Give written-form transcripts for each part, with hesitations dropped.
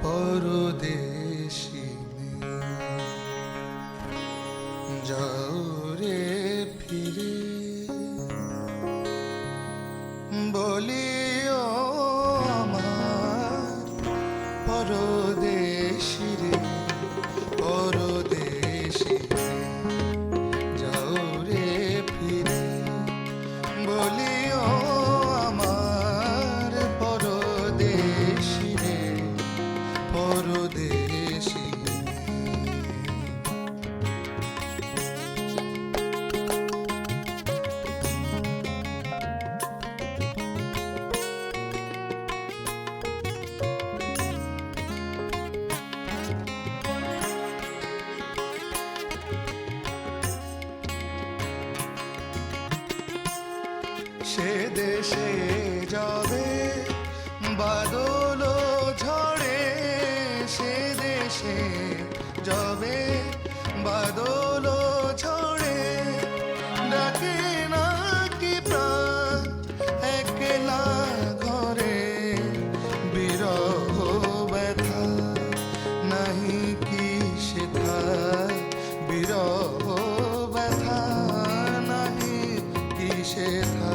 পরদেশিনী যাও রে ফিরে বলিও আমার পরদেশী রে পরদেশী যাও রে ফিরে বলিও আমার পরদেশী রে পরদেশী সে দেশে যাবে বাদল ঝড়ে সে দেশে যাবে বাদল ঝড়ে ডাকে নাকি প্রাণ একলা ঘরে বিরহ ব্যথা নাহি কি সেথা বিরহ ব্যথা নাহি কি সেথা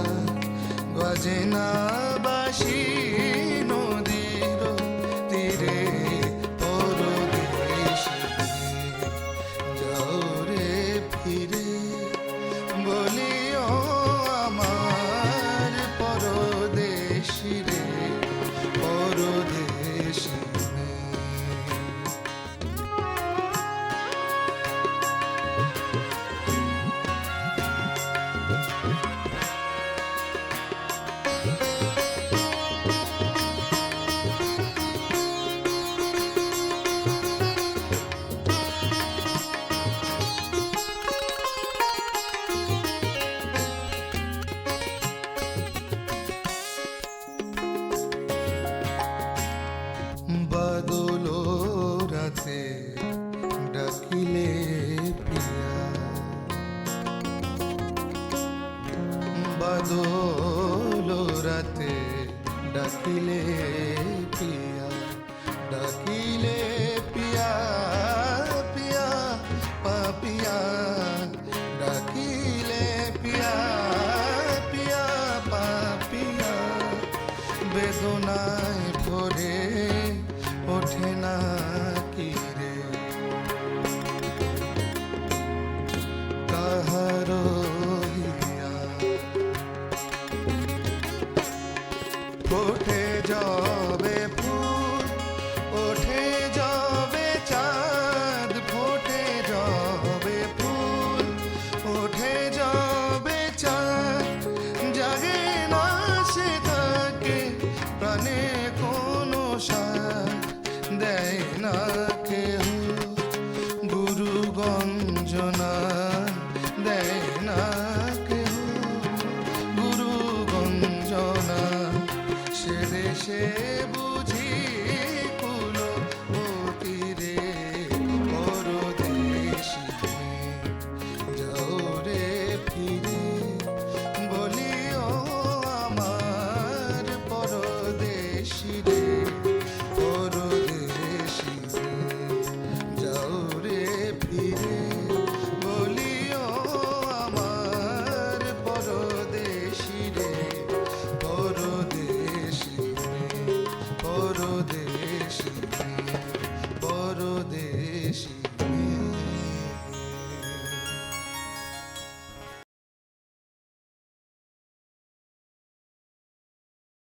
বাজে না বাঁশি নদীর তীরে পরদেশী যাও রে ফিরে বলিও আমার পরদেশী রে পরদেশী বাদল রাতে ডাকিলে পিয়া বাদল রাতে ডাকিলে পিয়া ডাকিলে পিয়া পিয়া পাপিয়া ডাকিলে পিয়া পিয়া পাপিয়া বেদনায় ভরে ওঠে না কি রে কাহার হিয়া ওঠে যাবে ফুল ওঠে যাবে চাঁদ ফোটে যাবে ফুল ওঠে যাবে চাঁদ জাগে না সে থাকে প্রাণে কোনো সাথ দেয় না কেহ গুরু গঞ্জনা দেয় না কেহ গুরু গঞ্জনা সে দেশে বুঝি কুল তীরে পরদেশী যাও রে ফিরে বলিও আমার পরদেশী রে